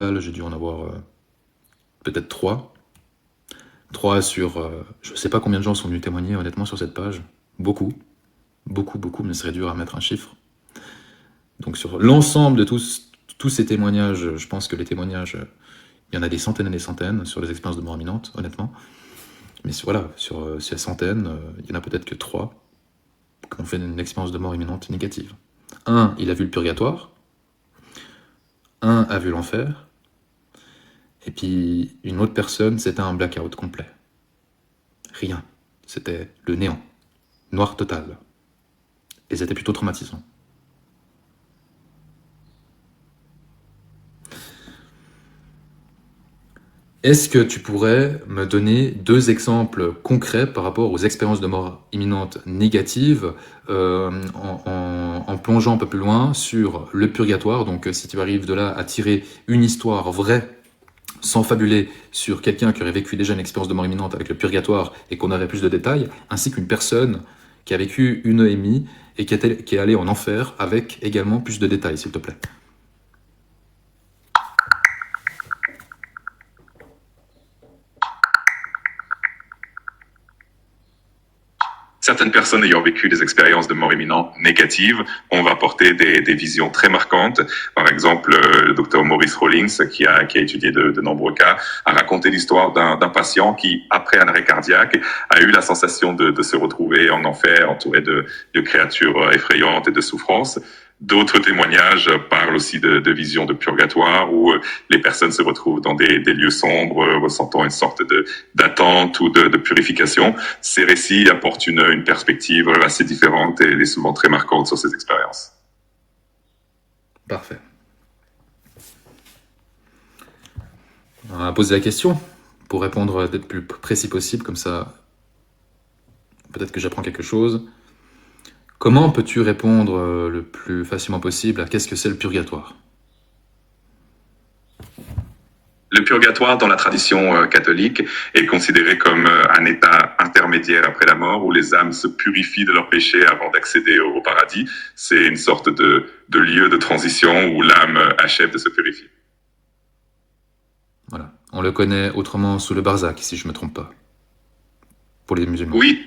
j'ai dû en avoir peut-être 3. 3 sur... je sais pas combien de gens sont venus témoigner honnêtement sur cette page. Beaucoup. Beaucoup, beaucoup, mais ce serait dur à mettre un chiffre. Donc sur l'ensemble de tous ces témoignages, je pense que les témoignages, il y en a des centaines et des centaines sur les expériences de mort imminente, honnêtement. Mais voilà, sur ces centaines, il y en a peut-être que 3 qui ont fait une expérience de mort imminente négative. Un, il a vu le purgatoire. Un a vu l'enfer. Et puis une autre personne, c'était un blackout complet. Rien. C'était le néant. Noir total. Et c'était plutôt traumatisant. Est-ce que tu pourrais me donner 2 exemples concrets par rapport aux expériences de mort imminente négatives en plongeant un peu plus loin sur le purgatoire? Donc si tu arrives de là à tirer une histoire vraie, sans fabuler, sur quelqu'un qui aurait vécu déjà une expérience de mort imminente avec le purgatoire et qu'on aurait plus de détails, ainsi qu'une personne qui a vécu une EMI et qui est allée en enfer avec également plus de détails, s'il te plaît. Certaines personnes ayant vécu des expériences de mort imminente négatives ont rapporté des visions très marquantes. Par exemple, le docteur Maurice Rawlings, qui a étudié de nombreux cas, a raconté l'histoire d'un patient qui, après un arrêt cardiaque, a eu la sensation de se retrouver en enfer, entouré de créatures effrayantes et de souffrances. D'autres témoignages parlent aussi de visions de purgatoire où les personnes se retrouvent dans des lieux sombres, ressentant une sorte d'attente ou de purification. Ces récits apportent une perspective assez différente et souvent très marquante sur ces expériences. Parfait. On va poser la question pour répondre d'être plus précis possible, comme ça peut-être que j'apprends quelque chose. Comment peux-tu répondre le plus facilement possible à qu'est-ce que c'est le purgatoire? Le purgatoire, dans la tradition catholique, est considéré comme un état intermédiaire après la mort où les âmes se purifient de leurs péchés avant d'accéder au paradis. C'est une sorte de lieu de transition où l'âme achève de se purifier. Voilà. On le connaît autrement sous le barzakh, si je ne me trompe pas, pour les musulmans. Oui.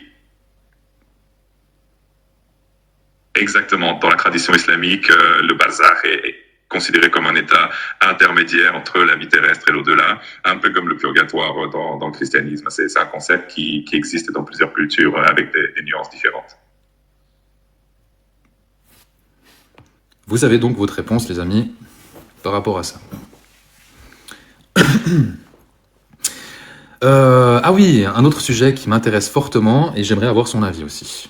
Exactement. Dans la tradition islamique, le barzakh est considéré comme un état intermédiaire entre la vie terrestre et l'au-delà, un peu comme le purgatoire dans le christianisme. C'est un concept qui existe dans plusieurs cultures avec des nuances différentes. Vous avez donc votre réponse, les amis, par rapport à ça. Ah oui, un autre sujet qui m'intéresse fortement et j'aimerais avoir son avis aussi.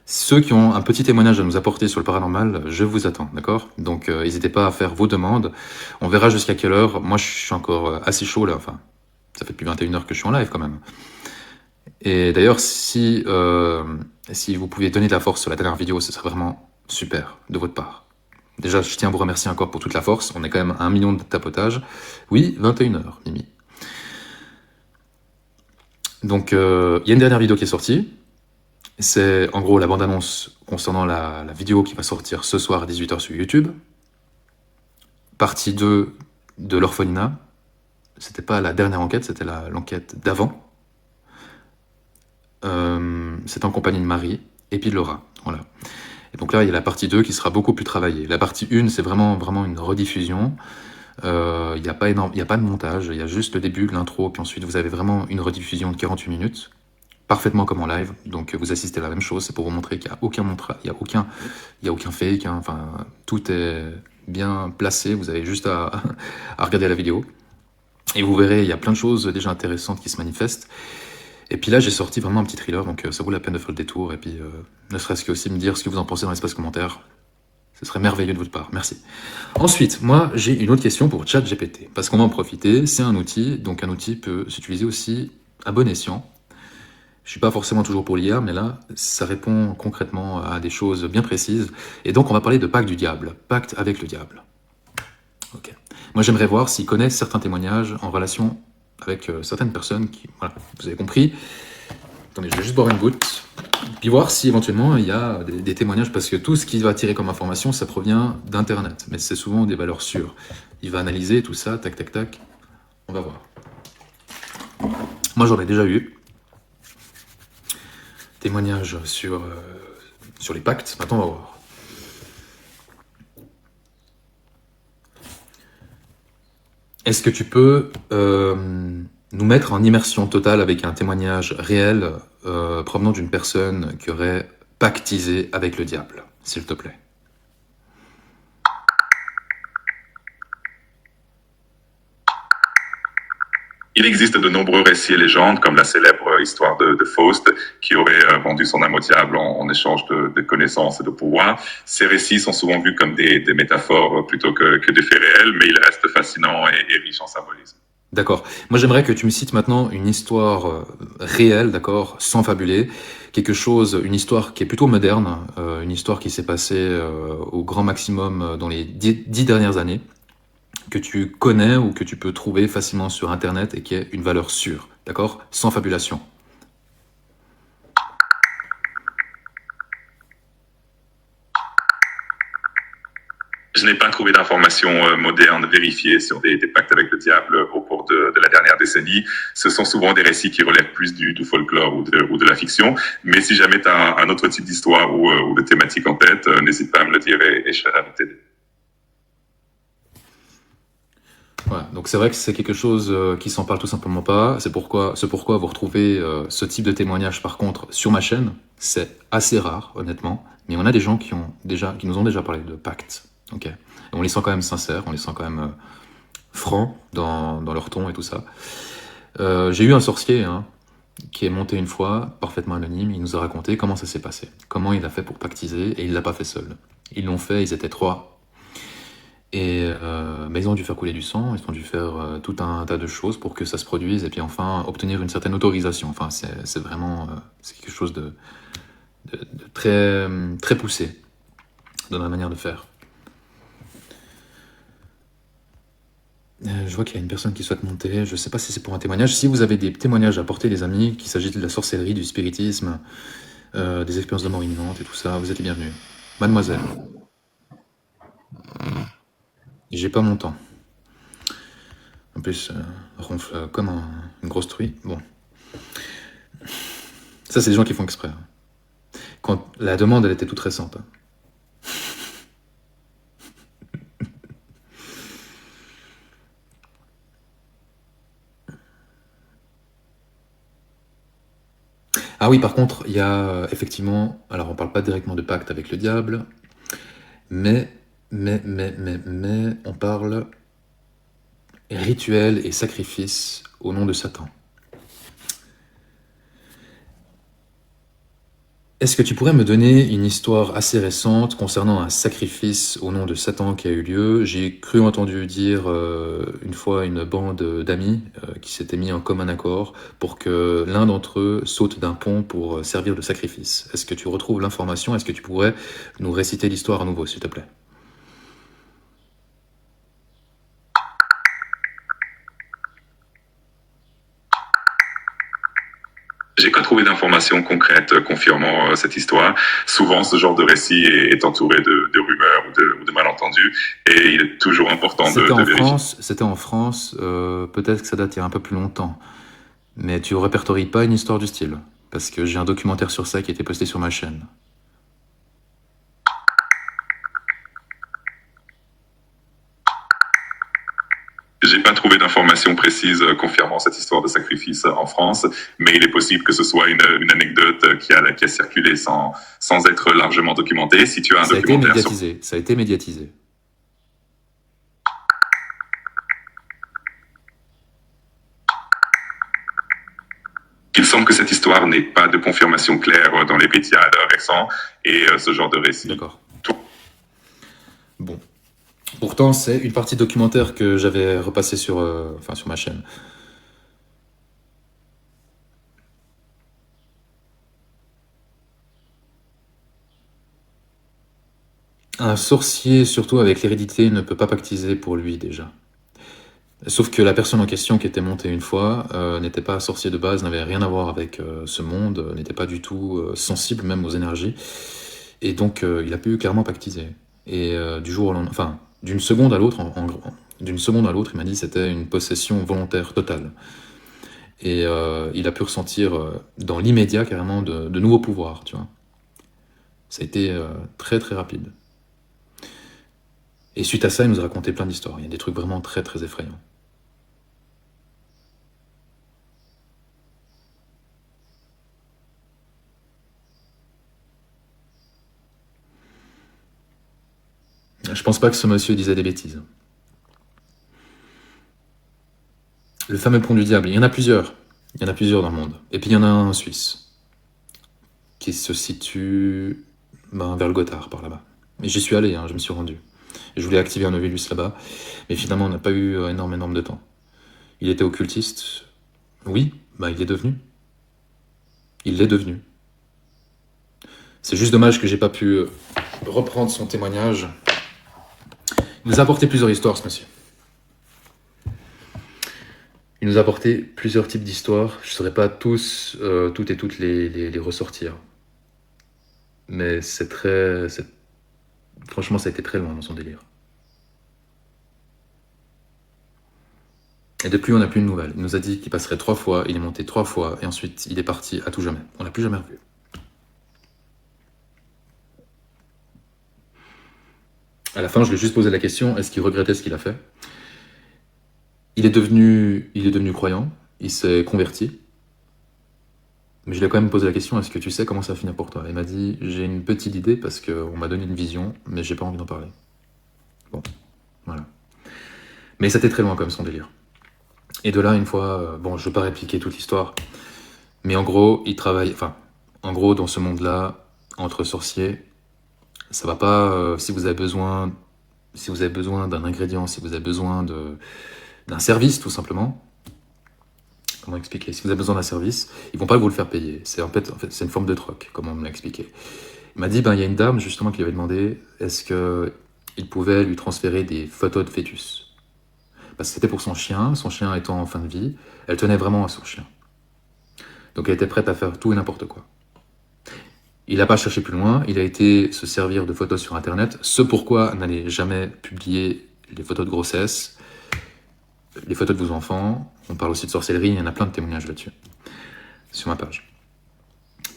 Ceux qui ont un petit témoignage à nous apporter sur le paranormal, je vous attends, d'accord? Donc n'hésitez pas à faire vos demandes. On verra jusqu'à quelle heure. Moi, je suis encore assez chaud là. Enfin, ça fait depuis 21h que je suis en live quand même. Et d'ailleurs, si vous pouviez donner de la force sur la dernière vidéo, ce serait vraiment super de votre part. Déjà, je tiens à vous remercier encore pour toute la force. On est quand même à 1 million de tapotages. Oui, 21h, Mimi. Donc, il y a une dernière vidéo qui est sortie. C'est en gros la bande-annonce concernant la vidéo qui va sortir ce soir à 18h sur YouTube. Partie 2 de l'orphelinat. C'était pas la dernière enquête, c'était l'enquête d'avant. C'est en compagnie de Marie et puis de Laura. Voilà. Et donc là, il y a la partie 2 qui sera beaucoup plus travaillée. La partie 1, c'est vraiment une rediffusion. Il n'y a pas de montage, il y a juste le début, l'intro, puis ensuite vous avez vraiment une rediffusion de 48 minutes. Parfaitement comme en live, donc vous assistez à la même chose, c'est pour vous montrer qu'il n'y a aucun montage, il y a aucun fake, hein, enfin, tout est bien placé, vous avez juste à regarder la vidéo. Et vous verrez, il y a plein de choses déjà intéressantes qui se manifestent. Et puis là, j'ai sorti vraiment un petit thriller, donc ça vaut la peine de faire le détour, et puis ne serait-ce que aussi me dire ce que vous en pensez dans l'espace commentaire. Ce serait merveilleux de votre part, merci. Ensuite, moi, j'ai une autre question pour ChatGPT, parce qu'on va en profiter, c'est un outil, donc un outil peut s'utiliser aussi à bon escient. Je suis pas forcément toujours pour l'IA, mais là, ça répond concrètement à des choses bien précises. Et donc, on va parler de pacte du diable, pacte avec le diable. Ok. Moi, j'aimerais voir s'il connaît certains témoignages en relation avec certaines personnes qui... Voilà, vous avez compris. Attendez, je vais juste boire une goutte. Puis voir si éventuellement il y a des témoignages, parce que tout ce qu'il va tirer comme information, ça provient d'Internet, mais c'est souvent des valeurs sûres. Il va analyser tout ça, tac, tac, tac, on va voir. Moi j'en ai déjà eu, témoignages sur les pactes, maintenant on va voir. Est-ce que tu peux nous mettre en immersion totale avec un témoignage réel provenant d'une personne qui aurait pactisé avec le diable, s'il te plaît? Il existe de nombreux récits et légendes, comme la célèbre histoire de Faust, qui aurait vendu son âme au diable en échange de connaissances et de pouvoir. Ces récits sont souvent vus comme des métaphores plutôt que des faits réels, mais ils restent fascinants et riches en symbolisme. D'accord. Moi, j'aimerais que tu me cites maintenant une histoire réelle, d'accord, sans fabuler, quelque chose, une histoire qui est plutôt moderne, une histoire qui s'est passée au grand maximum dans les 10 dernières années, que tu connais ou que tu peux trouver facilement sur Internet et qui est une valeur sûre, d'accord, sans fabulation. Je n'ai pas trouvé d'informations modernes vérifiées sur des pactes avec le diable au cours de la dernière décennie. Ce sont souvent des récits qui relèvent plus du folklore ou de la fiction. Mais si jamais tu as un autre type d'histoire ou de thématique en tête, n'hésite pas à me le dire et je serai ravi de t'aider. Voilà, donc c'est vrai que c'est quelque chose qui s'en parle tout simplement pas. C'est pourquoi vous retrouvez ce type de témoignage par contre sur ma chaîne. C'est assez rare, honnêtement. Mais on a des gens qui nous ont déjà parlé de pacte. Ok. Et on les sent quand même sincères, on les sent quand même francs dans leur ton et tout ça. J'ai eu un sorcier qui est monté une fois, parfaitement anonyme. Il nous a raconté comment ça s'est passé, comment il a fait pour pactiser, et il l'a pas fait seul. Ils l'ont fait, ils étaient 3. Et mais ils ont dû faire couler du sang, ils ont dû faire tout un tas de choses pour que ça se produise et puis enfin obtenir une certaine autorisation. Enfin, c'est vraiment c'est quelque chose de très, très poussé dans la manière de faire. Je vois qu'il y a une personne qui souhaite monter, je ne sais pas si c'est pour un témoignage. Si vous avez des témoignages à apporter, les amis, qu'il s'agit de la sorcellerie, du spiritisme, des expériences de mort imminente et tout ça, vous êtes les bienvenus. Mademoiselle. J'ai pas mon temps. En plus, ronfle comme une grosse truie. Bon. Ça, c'est des gens qui font exprès. Quand la demande, elle était toute récente. Ah oui, par contre, il y a effectivement... Alors, on parle pas directement de pacte avec le diable, mais on parle rituel et sacrifice au nom de Satan. Est-ce que tu pourrais me donner une histoire assez récente concernant un sacrifice au nom de Satan qui a eu lieu? J'ai cru entendu dire une fois une bande d'amis qui s'étaient mis en commun accord pour que l'un d'entre eux saute d'un pont pour servir de sacrifice. Est-ce que tu retrouves l'information? Est-ce que tu pourrais nous réciter l'histoire à nouveau, s'il te plaît? J'ai pas trouvé d'informations concrètes confirmant cette histoire. Souvent, ce genre de récit est entouré de rumeurs ou de malentendus, et il est toujours important de vérifier. C'était en France, peut-être que ça date il y a un peu plus longtemps, mais tu répertories pas une histoire du style, parce que j'ai un documentaire sur ça qui a été posté sur ma chaîne. J'ai pas trouvé d'informations précises confirmant cette histoire de sacrifice en France, mais il est possible que ce soit une anecdote qui a circulé sans être largement documentée. Si tu as un documentaire sur... Ça a été médiatisé. Il semble que cette histoire n'ait pas de confirmation claire dans les médias récents, et ce genre de récit. D'accord. Bon. Pourtant, c'est une partie documentaire que j'avais repassé sur ma chaîne. Un sorcier, surtout avec l'hérédité, ne peut pas pactiser pour lui déjà. Sauf que la personne en question qui était montée une fois n'était pas sorcier de base, n'avait rien à voir avec ce monde, n'était pas du tout sensible même aux énergies. Et donc il a pu clairement pactiser. Et du jour au lendemain, enfin d'une seconde à l'autre, d'une seconde à l'autre, il m'a dit que c'était une possession volontaire totale. Et il a pu ressentir dans l'immédiat carrément de nouveaux pouvoirs, tu vois. Ça a été très très rapide. Et suite à ça, il nous a raconté plein d'histoires. Il y a des trucs vraiment très très effrayants. Je pense pas que ce monsieur disait des bêtises. Le fameux pont du diable, il y en a plusieurs. Il y en a plusieurs dans le monde. Et puis il y en a un en Suisse, qui se situe vers le Gothard, par là-bas. Mais j'y suis allé, hein, je me suis rendu. Et je voulais activer un Ovilus là-bas, mais finalement on n'a pas eu énormément de temps. Il était occultiste. Oui, il est devenu. Il l'est devenu. C'est juste dommage que j'ai pas pu reprendre son témoignage. Il nous a apporté plusieurs histoires, ce monsieur. Il nous a apporté plusieurs types d'histoires. Je ne saurais pas toutes et toutes les ressortir. Mais franchement, ça a été très loin dans son délire. Et depuis, on n'a plus de nouvelles. Il nous a dit qu'il passerait 3 fois, il est monté 3 fois, et ensuite il est parti à tout jamais. On l'a plus jamais revu. À la fin, je lui ai juste posé la question, est-ce qu'il regrettait ce qu'il a fait ? Il est devenu croyant, il s'est converti. Mais je lui ai quand même posé la question, est-ce que tu sais comment ça va finir pour toi ? Il m'a dit, j'ai une petite idée parce qu'on m'a donné une vision, mais j'ai pas envie d'en parler. Bon, voilà. Mais c'était très loin quand même son délire. Et de là, une fois, je ne veux pas répliquer toute l'histoire, mais en gros, dans ce monde-là, entre sorciers, ça va pas, si vous avez besoin d'un ingrédient, si vous avez besoin d'un service, tout simplement. Comment expliquer ? Si vous avez besoin d'un service, ils vont pas vous le faire payer. C'est en fait, c'est une forme de troc, comme on me l'a expliqué. Il m'a dit, il y a une dame justement qui lui avait demandé est-ce qu'il pouvait lui transférer des photos de fœtus. Parce que c'était pour son chien étant en fin de vie, elle tenait vraiment à son chien. Donc elle était prête à faire tout et n'importe quoi. Il n'a pas cherché plus loin, il a été se servir de photos sur internet, ce pourquoi n'allez jamais publier les photos de grossesse, les photos de vos enfants. On parle aussi de sorcellerie, il y en a plein de témoignages là-dessus, sur ma page.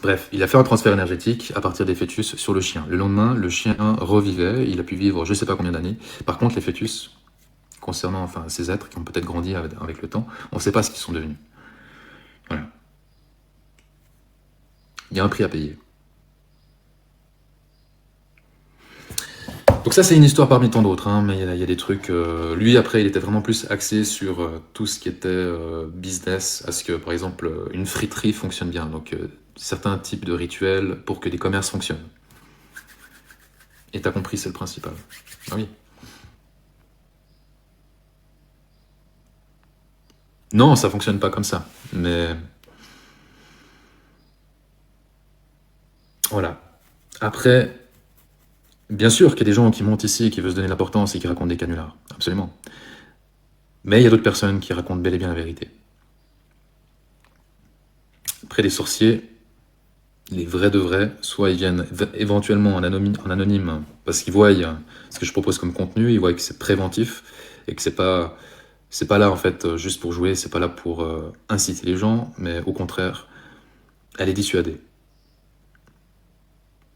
Bref, il a fait un transfert énergétique à partir des fœtus sur le chien. Le lendemain, le chien revivait, il a pu vivre je ne sais pas combien d'années. Par contre, les fœtus, concernant ces êtres qui ont peut-être grandi avec le temps, on ne sait pas ce qu'ils sont devenus. Voilà. Il y a un prix à payer. Donc ça, c'est une histoire parmi tant d'autres, hein, mais il y a des trucs... lui, après, il était vraiment plus axé sur tout ce qui était business, à ce que, par exemple, une friterie fonctionne bien. Donc, certains types de rituels pour que des commerces fonctionnent. Et t'as compris, c'est le principal. Ah oui. Non, ça fonctionne pas comme ça, mais... Voilà. Après... Bien sûr qu'il y a des gens qui montent ici et qui veulent se donner l'importance et qui racontent des canulars, absolument. Mais il y a d'autres personnes qui racontent bel et bien la vérité. Après les sorciers, les vrais de vrais, soit ils viennent éventuellement en anonyme parce qu'ils voient ce que je propose comme contenu, ils voient que c'est préventif et que c'est pas là en fait juste pour jouer, c'est pas là pour inciter les gens, mais au contraire, aller dissuader.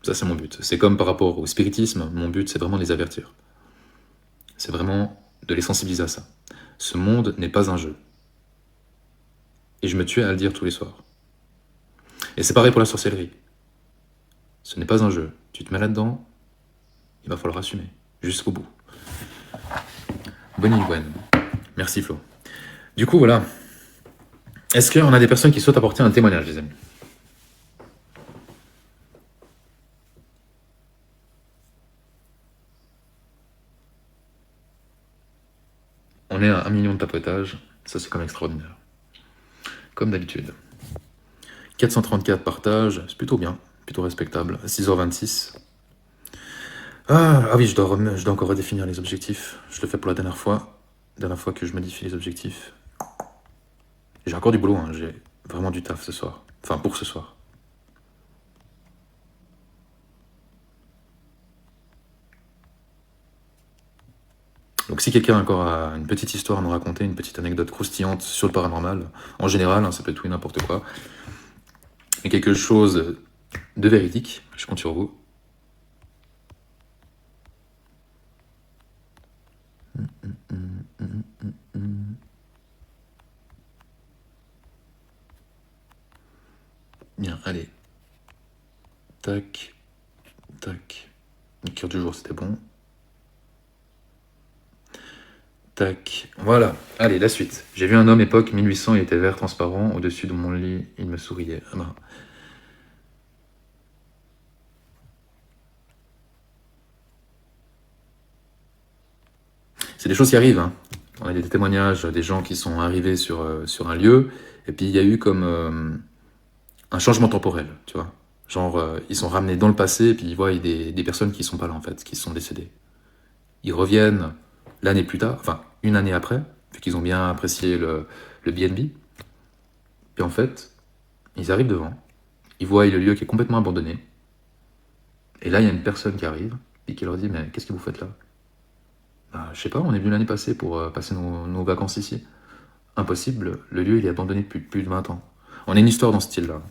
Ça, c'est mon but. C'est comme par rapport au spiritisme, mon but, c'est vraiment de les avertir. C'est vraiment de les sensibiliser à ça. Ce monde n'est pas un jeu. Et je me tue à le dire tous les soirs. Et c'est pareil pour la sorcellerie. Ce n'est pas un jeu. Tu te mets là-dedans, il va falloir assumer. Jusqu'au bout. Bonne nuit, Merci, Flo. Du coup, voilà. Est-ce qu'on a des personnes qui souhaitent apporter un témoignage, les amis ? On est à 1 million de tapotages, ça c'est quand même extraordinaire. Comme d'habitude. 434 partages, c'est plutôt bien, plutôt respectable. 6h26. Ah oui, je dois encore redéfinir les objectifs. Je le fais pour la dernière fois. dernière fois que je modifie les objectifs. J'ai encore du boulot, hein. J'ai vraiment du taf ce soir. Enfin, pour ce soir. Donc si quelqu'un encore a une petite histoire à nous raconter, une petite anecdote croustillante sur le paranormal, en général, hein, ça peut être tout et n'importe quoi, mais quelque chose de véridique, je compte sur vous. Bien, allez. Tac, tac. Le cœur du jour, c'était bon. Tac, voilà. Allez, la suite. J'ai vu un homme époque 1800, il était vert transparent. Au-dessus de mon lit, il me souriait. Ah ben. C'est des choses qui arrivent. Hein. On a des témoignages des gens qui sont arrivés sur un lieu, et puis il y a eu comme un changement temporel, tu vois. Genre, ils sont ramenés dans le passé, et puis ils voient des personnes qui sont pas là, en fait, qui sont décédées. Ils reviennent l'année plus tard, enfin, une année après, vu qu'ils ont bien apprécié le B&B. Puis en fait, ils arrivent devant, ils voient le lieu qui est complètement abandonné, et là, il y a une personne qui arrive, et qui leur dit « Mais qu'est-ce que vous faites là ?» Bah, je sais pas, on est venu l'année passée pour passer nos vacances ici. Impossible, le lieu il est abandonné depuis plus de 20 ans. On a une histoire dans ce style-là.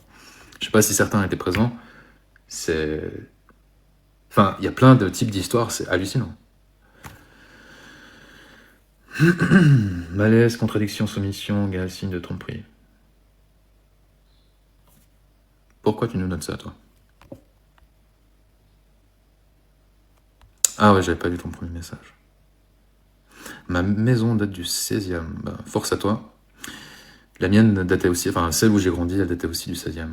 Je sais pas si certains étaient présents. C'est... Enfin, il y a plein de types d'histoires, c'est hallucinant. Malaise, contradiction, soumission, gars, signe de tromperie. Pourquoi tu nous notes ça, toi? Ah ouais, j'avais pas lu ton premier message. Ma maison date du 16e. Bah, force à toi. La mienne datait aussi, enfin celle où j'ai grandi, elle datait aussi du 16e.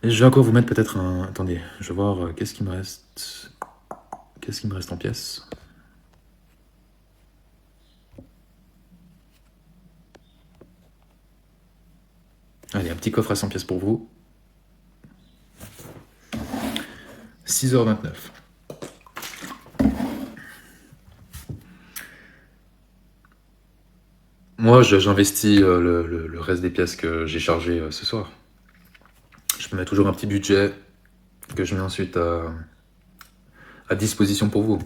Et je vais encore vous mettre peut-être un... Attendez, je vais voir qu'est-ce qui me reste... Qu'est-ce qui me reste en pièces? Allez, un petit coffre à 100 pièces pour vous. 6h29. Moi, j'investis le reste des pièces que j'ai chargées ce soir. Je me mets toujours un petit budget que je mets ensuite à disposition pour vous.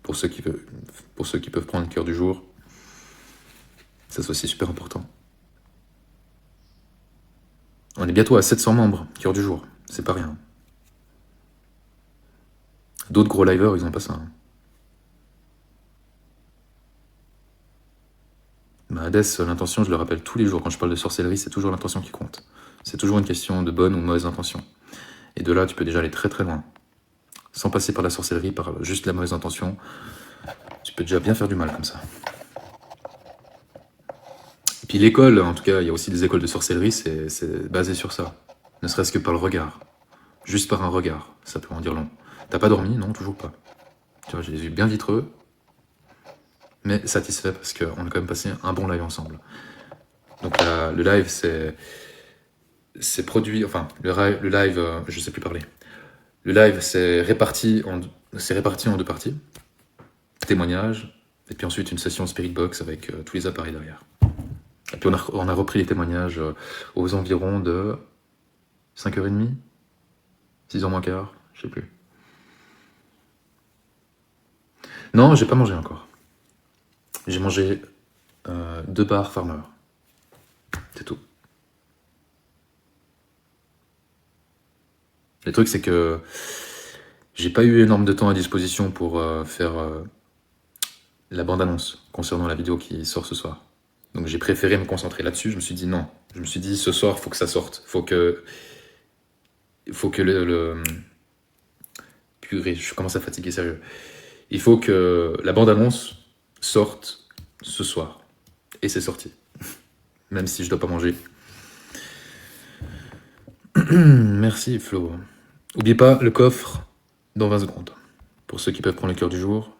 Pour ceux qui peuvent prendre le cœur du jour. Ça, c'est aussi super important. On est bientôt à 700 membres, cœur du jour. C'est pas rien. D'autres gros liveurs, ils ont pas ça. Hein. Bah, Hadès, l'intention, je le rappelle tous les jours, quand je parle de sorcellerie, c'est toujours l'intention qui compte. C'est toujours une question de bonne ou mauvaise intention. Et de là, tu peux déjà aller très très loin. Sans passer par la sorcellerie, par juste la mauvaise intention, tu peux déjà bien faire du mal comme ça. Et puis l'école, en tout cas, il y a aussi des écoles de sorcellerie, c'est basé sur ça. Ne serait-ce que par le regard. Juste par un regard, ça peut en dire long. T'as pas dormi? Non, toujours pas. Tu vois, j'ai les yeux bien vitreux, mais satisfait parce qu'on a quand même passé un bon live ensemble. Donc le live, c'est produit, enfin, le live, je sais plus parler. Le live, c'est réparti en 2 parties. Témoignages, et puis ensuite une session Spirit Box avec tous les appareils derrière. Et puis on a repris les témoignages aux environs de 5h30, 6h moins quart, je sais plus. Non, j'ai pas mangé encore. J'ai mangé 2 bars Farmer. C'est tout. Le truc, c'est que j'ai pas eu énorme de temps à disposition pour faire la bande-annonce concernant la vidéo qui sort ce soir. Donc j'ai préféré me concentrer là-dessus. Je me suis dit non. Je me suis dit ce soir, faut que ça sorte. Faut que Purée, je commence à fatiguer, sérieux. Il faut que la bande-annonce sorte ce soir. Et c'est sorti. Même si je dois pas manger. Merci Flo. N'oubliez pas le coffre dans 20 secondes. Pour ceux qui peuvent prendre le cœur du jour.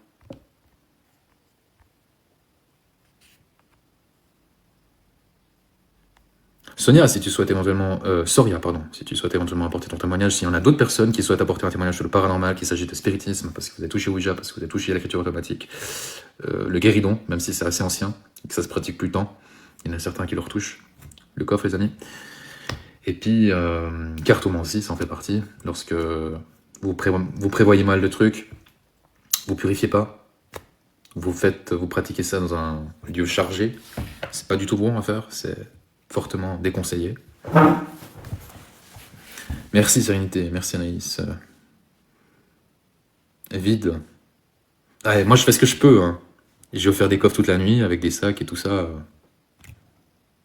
Sonia, si tu souhaites éventuellement... Soria, pardon, si tu souhaites éventuellement apporter ton témoignage, s'il y en a d'autres personnes qui souhaitent apporter un témoignage sur le paranormal, qu'il s'agit de spiritisme, parce que vous avez touché au Ouija, parce que vous avez touché à l'écriture automatique, le guéridon, même si c'est assez ancien, et que ça se pratique plus tant, il y en a certains qui le retouchent. Le coffre, les amis. Et puis, cartomancie, ça en fait partie. Lorsque vous prévoyez mal le truc, vous purifiez pas, vous pratiquez ça dans un lieu chargé, c'est pas du tout bon à faire, c'est fortement déconseillé. Merci Sérénité, merci Anaïs. Vide. Ah, moi je fais ce que je peux, hein. J'ai offert des coffres toute la nuit avec des sacs et tout ça.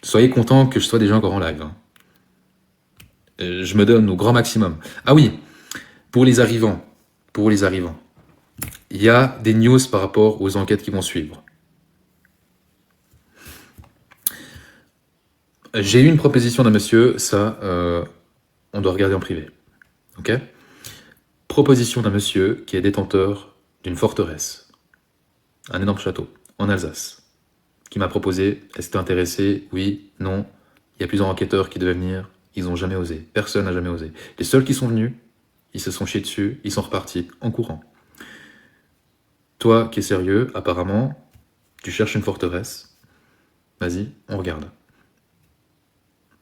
Soyez contents que je sois déjà encore en live, hein. Je me donne au grand maximum. Ah oui, pour les arrivants, il y a des news par rapport aux enquêtes qui vont suivre. J'ai eu une proposition d'un monsieur, ça, on doit regarder en privé. Ok ? Proposition d'un monsieur qui est détenteur d'une forteresse, un énorme château, en Alsace, qui m'a proposé, est-ce que t'es intéressé ? Oui, non. Il y a plusieurs enquêteurs qui devaient venir, ils n'ont jamais osé. Personne n'a jamais osé. Les seuls qui sont venus, ils se sont chiés dessus, ils sont repartis en courant. Toi qui es sérieux, apparemment, tu cherches une forteresse. Vas-y, on regarde.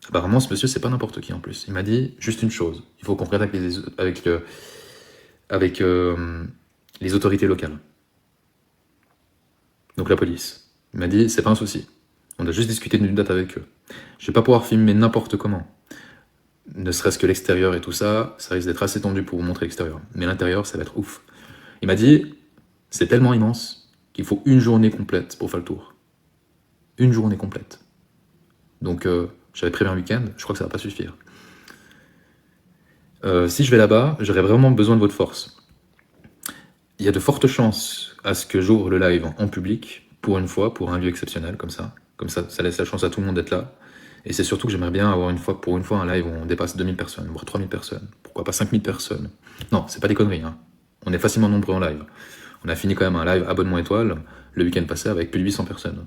Apparemment, ce monsieur, c'est pas n'importe qui en plus. Il m'a dit juste une chose. Il faut qu'on regarde avec les autorités locales. Donc la police. Il m'a dit, c'est pas un souci. On a juste discuté d'une date avec eux. Je vais pas pouvoir filmer n'importe comment. Ne serait-ce que l'extérieur et tout ça, ça risque d'être assez tendu pour vous montrer l'extérieur. Mais l'intérieur, ça va être ouf. Il m'a dit, c'est tellement immense qu'il faut une journée complète pour faire le tour. Une journée complète. Donc, j'avais prévu un week-end, je crois que ça va pas suffire. Si je vais là-bas, j'aurai vraiment besoin de votre force. Il y a de fortes chances à ce que j'ouvre le live en public, pour une fois, pour un lieu exceptionnel, comme ça. Comme ça, ça laisse la chance à tout le monde d'être là. Et c'est surtout que j'aimerais bien avoir pour une fois un live où on dépasse 2000 personnes, voire 3000 personnes. Pourquoi pas 5000 personnes? Non, c'est pas des conneries, hein. On est facilement nombreux en live. On a fini quand même un live abonnement étoile le week-end passé avec plus de 800 personnes.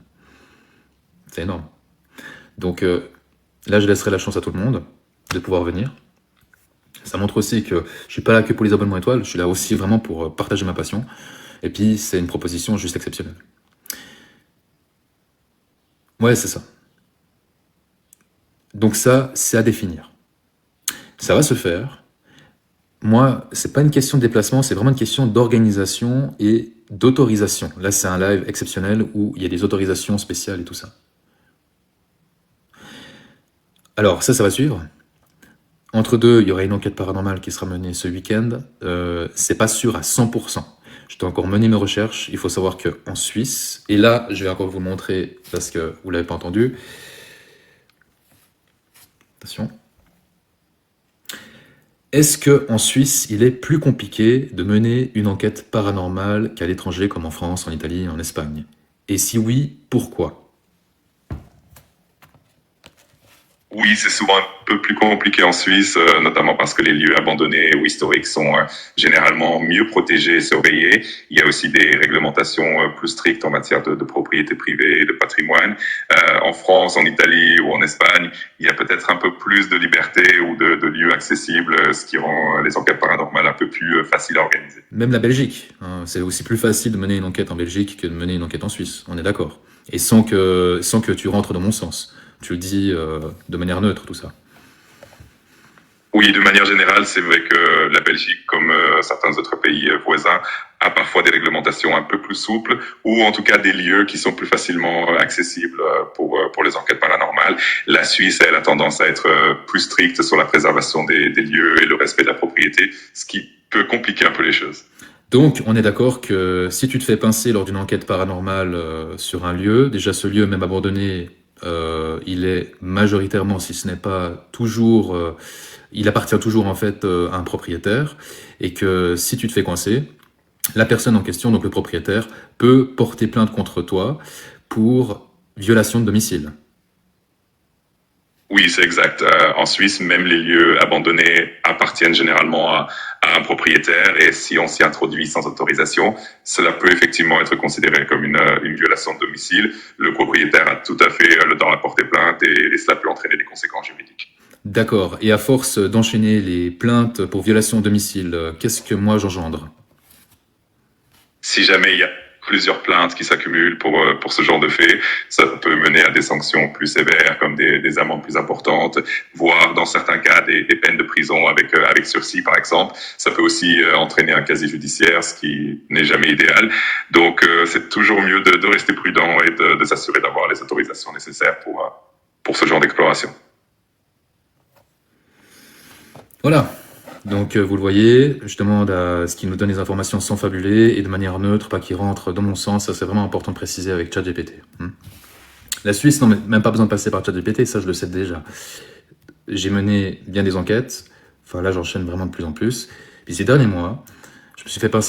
C'est énorme. Donc là, je laisserai la chance à tout le monde de pouvoir venir. Ça montre aussi que je suis pas là que pour les abonnements étoiles, je suis là aussi vraiment pour partager ma passion. Et puis, c'est une proposition juste exceptionnelle. Ouais, c'est ça. Donc ça, c'est à définir. Ça va se faire. Moi, c'est pas une question de déplacement, c'est vraiment une question d'organisation et d'autorisation. Là, c'est un live exceptionnel où il y a des autorisations spéciales et tout ça. Alors, ça va suivre. Entre deux, il y aura une enquête paranormale qui sera menée ce week-end. C'est pas sûr à 100%. Je dois encore mener mes recherches. Il faut savoir qu'en Suisse, et là, je vais encore vous le montrer parce que vous l'avez pas entendu. Attention. Est-ce qu'en Suisse, il est plus compliqué de mener une enquête paranormale qu'à l'étranger, comme en France, en Italie, en Espagne? Et si oui, pourquoi? Oui, c'est souvent un peu plus compliqué en Suisse, notamment parce que les lieux abandonnés ou historiques sont généralement mieux protégés et surveillés. Il y a aussi des réglementations plus strictes en matière de propriété privée et de patrimoine. En France, en Italie ou en Espagne, il y a peut-être un peu plus de liberté ou de lieux accessibles, ce qui rend les enquêtes paranormales un peu plus faciles à organiser. Même la Belgique, hein, c'est aussi plus facile de mener une enquête en Belgique que de mener une enquête en Suisse, on est d'accord. Et sans que tu rentres dans mon sens. Tu le dis de manière neutre, tout ça. Oui, de manière générale, c'est vrai que la Belgique, comme certains autres pays voisins, a parfois des réglementations un peu plus souples, ou en tout cas des lieux qui sont plus facilement accessibles pour les enquêtes paranormales. La Suisse, elle a tendance à être plus stricte sur la préservation des lieux et le respect de la propriété, ce qui peut compliquer un peu les choses. Donc, on est d'accord que si tu te fais pincer lors d'une enquête paranormale sur un lieu, déjà ce lieu, même abandonné, il est majoritairement, si ce n'est pas toujours, il appartient toujours en fait à un propriétaire, et que si tu te fais coincer, la personne en question, donc le propriétaire, peut porter plainte contre toi pour violation de domicile. Oui, c'est exact. En Suisse, même les lieux abandonnés appartiennent généralement à un propriétaire et si on s'y introduit sans autorisation, cela peut effectivement être considéré comme une violation de domicile. Le propriétaire a tout à fait le droit à porter plainte et cela peut entraîner des conséquences juridiques. D'accord. Et à force d'enchaîner les plaintes pour violation de domicile, qu'est-ce que moi j'engendre? Si jamais il y a plusieurs plaintes qui s'accumulent pour ce genre de fait, ça peut mener à des sanctions plus sévères, comme des amendes plus importantes, voire dans certains cas des peines de prison avec sursis, par exemple. Ça peut aussi entraîner un casier judiciaire, ce qui n'est jamais idéal. Donc, c'est toujours mieux de rester prudent et de s'assurer d'avoir les autorisations nécessaires pour ce genre d'exploration. Voilà. Donc vous le voyez, je demande à ce qu'il nous donne les informations sans fabuler et de manière neutre, pas qu'il rentre dans mon sens. Ça, c'est vraiment important de préciser avec ChatGPT. La Suisse, non, même pas besoin de passer par ChatGPT, ça je le sais déjà. J'ai mené bien des enquêtes. Enfin là, j'enchaîne vraiment de plus en plus. Puis ces derniers mois, je me suis fait passer